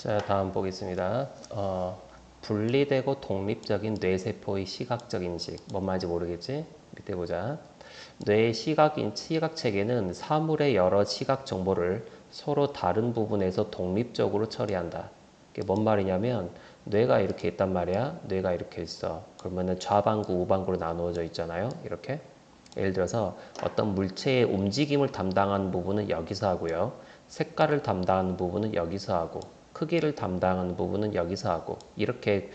자, 다음 보겠습니다. 분리되고 독립적인 뇌세포의 시각적 인식. 뭔 말인지 모르겠지? 밑에 보자. 뇌의 시각 체계는 사물의 여러 시각 정보를 서로 다른 부분에서 독립적으로 처리한다. 이게 뭔 말이냐면, 뇌가 이렇게 있단 말이야. 뇌가 이렇게 있어. 그러면은 좌반구, 우반구로 나누어져 있잖아요. 이렇게. 예를 들어서 어떤 물체의 움직임을 담당하는 부분은 여기서 하고요. 색깔을 담당하는 부분은 여기서 하고, 크기를 담당하는 부분은 여기서 하고, 이렇게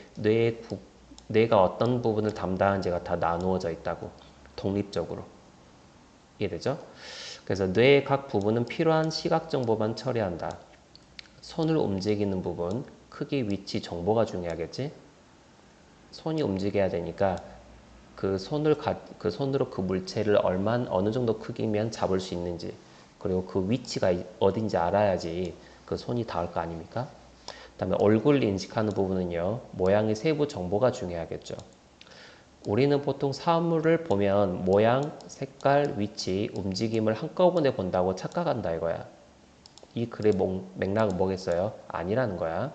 뇌가 어떤 부분을 담당하는지가 다 나누어져 있다고. 독립적으로. 이해되죠? 그래서 뇌의 각 부분은 필요한 시각 정보만 처리한다. 손을 움직이는 부분, 크기, 위치, 정보가 중요하겠지? 손이 움직여야 되니까 그 손으로 그 물체를 어느 정도 크기면 잡을 수 있는지, 그리고 그 위치가 어딘지 알아야지 그 손이 닿을 거 아닙니까? 그다음에 얼굴 인식하는 부분은요, 모양의 세부 정보가 중요하겠죠. 우리는 보통 사물을 보면 모양, 색깔, 위치, 움직임을 한꺼번에 본다고 착각한다 이거야. 이 글의 맥락은 뭐겠어요? 아니라는 거야.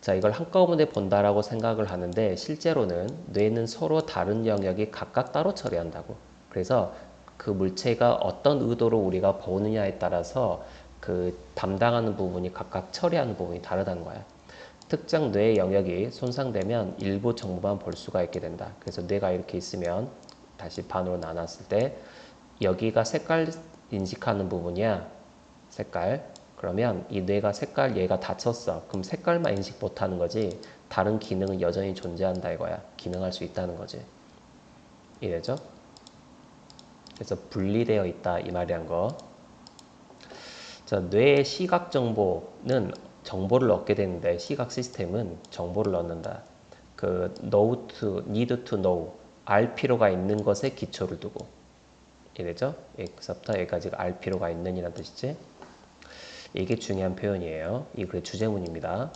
자, 이걸 한꺼번에 본다라고 생각을 하는데 실제로는 뇌는 서로 다른 영역이 각각 따로 처리한다고. 그래서 그 물체가 어떤 의도로 우리가 보느냐에 따라서 그 담당하는 부분이 각각 처리하는 부분이 다르다는 거야. 특정 뇌의 영역이 손상되면 일부 정보만 볼 수가 있게 된다. 그래서 뇌가 이렇게 있으면 다시 반으로 나눴을 때 여기가 색깔 인식하는 부분이야. 색깔. 그러면 이 뇌가 색깔 얘가 다쳤어. 그럼 색깔만 인식 못하는 거지. 다른 기능은 여전히 존재한다 이거야. 기능할 수 있다는 거지. 이해되죠? 그래서 분리되어 있다 이 말이란 거. 자, 뇌의 시각 정보는 정보를 얻게 되는데 시각 시스템은 정보를 넣는다. 그 know to, need to know, 알 필요가 있는 것에 기초를 두고. 이해되죠? 여기서부터 여기까지가 알 필요가 있는 이란 뜻이지. 이게 중요한 표현이에요. 이 글의 주제문입니다.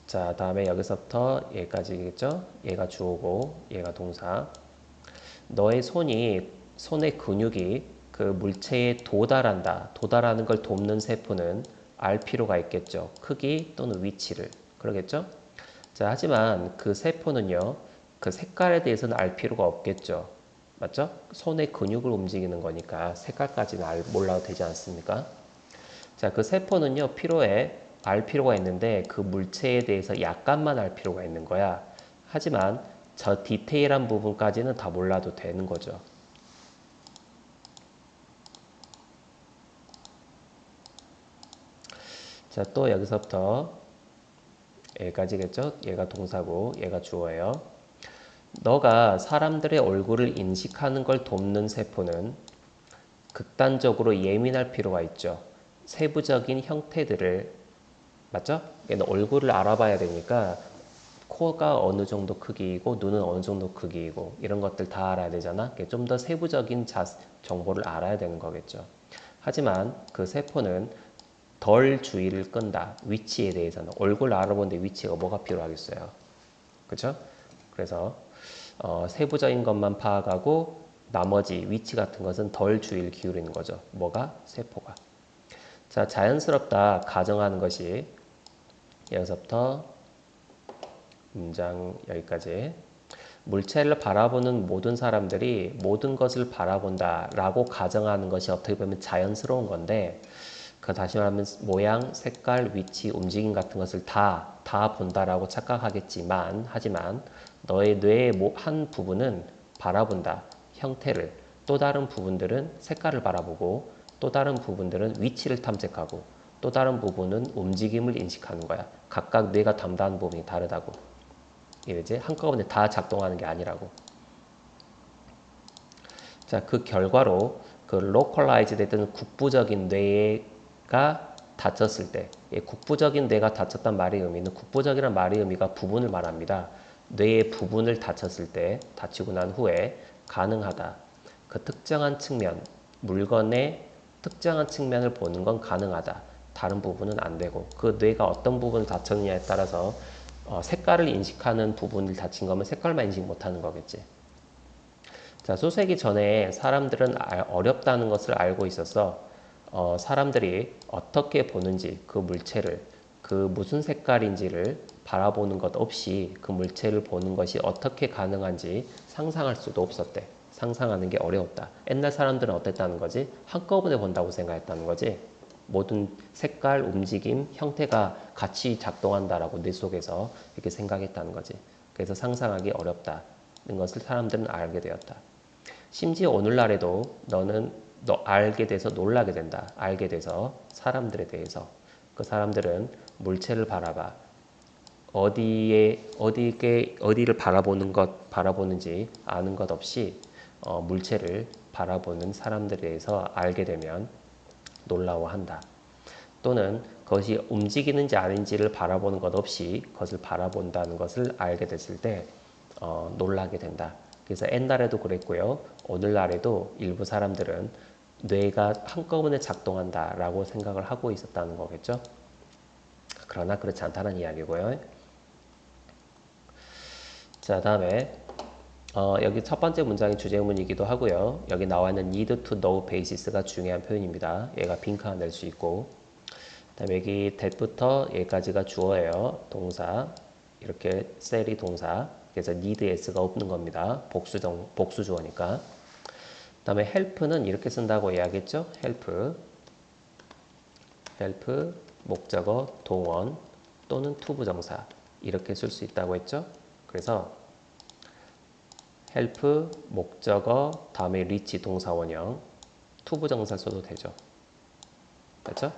자, 다음에 여기서부터 여기까지겠죠? 얘가 주어고 얘가 동사. 너의 손의 근육이 그 물체에 도달한다. 도달하는 걸 돕는 세포는 알 필요가 있겠죠. 크기 또는 위치를. 그러겠죠? 자, 하지만 그 세포는요. 그 색깔에 대해서는 알 필요가 없겠죠. 맞죠? 손의 근육을 움직이는 거니까 색깔까지는 몰라도 되지 않습니까? 자, 그 세포는요, 알 필요가 있는데 그 물체에 대해서 약간만 알 필요가 있는 거야. 하지만 저 디테일한 부분까지는 다 몰라도 되는 거죠. 자, 또 여기서부터 여기까지겠죠? 얘가 동사고 얘가 주어예요. 너가 사람들의 얼굴을 인식하는 걸 돕는 세포는 극단적으로 예민할 필요가 있죠. 세부적인 형태들을, 맞죠? 얘는 얼굴을 알아봐야 되니까 코가 어느 정도 크기이고 눈은 어느 정도 크기이고 이런 것들 다 알아야 되잖아. 좀 더 세부적인 정보를 알아야 되는 거겠죠. 하지만 그 세포는 덜 주의를 끈다. 위치에 대해서는. 얼굴 알아보는데 위치가 뭐가 필요하겠어요. 그렇죠? 그래서 세부적인 것만 파악하고 나머지 위치 같은 것은 덜 주의를 기울이는 거죠. 뭐가? 세포가. 자, 자연스럽다 가정하는 것이 여기서부터 문장 여기까지. 물체를 바라보는 모든 사람들이 모든 것을 바라본다 라고 가정하는 것이 어떻게 보면 자연스러운 건데, 그 다시 말하면 모양, 색깔, 위치, 움직임 같은 것을 다 본다라고 착각하겠지만, 하지만 너의 뇌의 한 부분은 바라본다. 형태를. 또 다른 부분들은 색깔을 바라보고, 또 다른 부분들은 위치를 탐색하고, 또 다른 부분은 움직임을 인식하는 거야. 각각 뇌가 담당하는 부분이 다르다고. 이제 한꺼번에 다 작동하는 게 아니라고. 자, 그 결과로 그 localized 됐던 국부적인 뇌가 다쳤을 때, 국부적인 뇌가 다쳤단 말의 의미는, 국부적이란 말의 의미가 부분을 말합니다. 뇌의 부분을 다쳤을 때, 다치고 난 후에 가능하다. 그 특정한 측면, 물건의 특정한 측면을 보는 건 가능하다. 다른 부분은 안 되고, 그 뇌가 어떤 부분을 다쳤느냐에 따라서 색깔을 인식하는 부분을 다친 거면 색깔만 인식 못하는 거겠지. 자, 소세기 전에 사람들은 어렵다는 것을 알고 있었어. 사람들이 어떻게 보는지 그 물체를 그 무슨 색깔인지를 바라보는 것 없이 그 물체를 보는 것이 어떻게 가능한지 상상할 수도 없었대. 상상하는 게 어려웠다. 옛날 사람들은 어땠다는 거지? 한꺼번에 본다고 생각했다는 거지. 모든 색깔, 움직임, 형태가 같이 작동한다라고 뇌 속에서 이렇게 생각했다는 거지. 그래서 상상하기 어렵다는 것을 사람들은 알게 되었다. 심지어 오늘날에도 너 알게 돼서 놀라게 된다. 알게 돼서 사람들에 대해서. 그 사람들은 물체를 바라봐. 어디를 바라보는지 아는 것 없이 물체를 바라보는 사람들에 대해서 알게 되면 놀라워한다. 또는 그것이 움직이는지 아닌지를 바라보는 것 없이 그것을 바라본다는 것을 알게 됐을 때 놀라게 된다. 그래서 옛날에도 그랬고요. 오늘날에도 일부 사람들은 뇌가 한꺼번에 작동한다라고 생각을 하고 있었다는 거겠죠. 그러나 그렇지 않다는 이야기고요. 자, 다음에 여기 첫 번째 문장이 주제문이기도 하고요. 여기 나와 있는 need to know basis가 중요한 표현입니다. 얘가 빈칸 낼 수 있고, 그다음에 여기 that부터 얘까지가 주어예요. 동사 이렇게 셀이 동사. 그래서 need s가 없는 겁니다. 복수 주어니까. 그다음에 help는 이렇게 쓴다고 이야기했죠. help 목적어 동원 또는 to 부정사 이렇게 쓸 수 있다고 했죠. 그래서 help 목적어 다음에 reach 동사 원형 to 부정사 써도 되죠. 맞죠?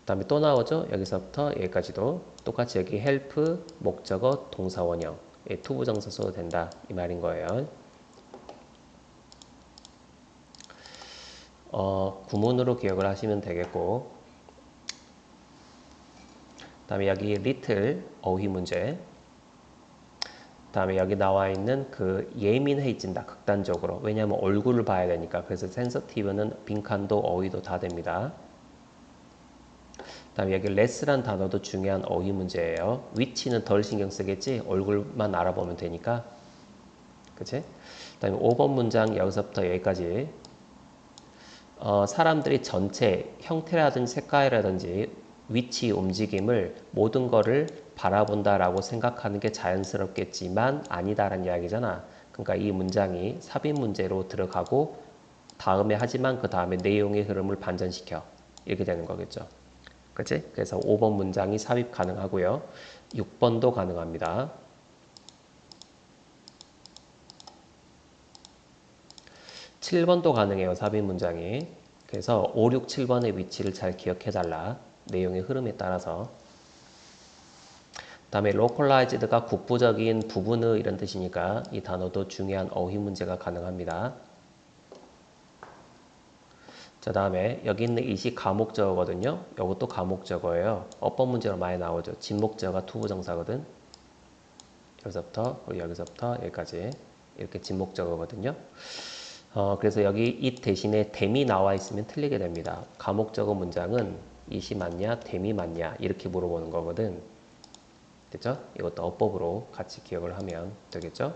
다음에 또 나오죠. 여기서부터 여기까지도 똑같이 여기 help 목적어 동사 원형 to 부정사 써도 된다 이 말인 거예요. 구문으로 기억을 하시면 되겠고, 다음에 여기 little 어휘 문제, 다음에 여기 나와 있는 그 예민해진다 극단적으로. 왜냐하면 얼굴을 봐야 되니까. 그래서 sensitive는 빈칸도 어휘도 다 됩니다. 다음에 여기 less란 단어도 중요한 어휘 문제예요. 위치는 덜 신경 쓰겠지. 얼굴만 알아보면 되니까. 그치? 다음에 5번 문장 여기서부터 여기까지 사람들이 전체 형태라든지 색깔이라든지 위치, 움직임을 모든 거를 바라본다라고 생각하는 게 자연스럽겠지만 아니다라는 이야기잖아. 그러니까 이 문장이 삽입 문제로 들어가고 다음에 하지만 그 다음에 내용의 흐름을 반전시켜. 이렇게 되는 거겠죠. 그치? 그래서 5번 문장이 삽입 가능하고요. 6번도 가능합니다. 7번도 가능해요. 삽입 문장이. 그래서 5, 6, 7번의 위치를 잘 기억해달라. 내용의 흐름에 따라서. 다음에 localized가 국부적인 부분의 이런 뜻이니까 이 단어도 중요한 어휘 문제가 가능합니다. 자, 다음에 여기 있는 이시 가목적어거든요. 이것도 가목적어예요. 어법 문제로 많이 나오죠. 진목적어가 투부정사거든. 여기서부터 그리고 여기서부터 여기까지 이렇게 진목적어거든요. 그래서 여기 이 대신에 댐이 나와 있으면 틀리게 됩니다. 가목적어 문장은 이시 맞냐, 댐이 맞냐 이렇게 물어보는 거거든. 됐죠? 이것도 어법으로 같이 기억을 하면 되겠죠?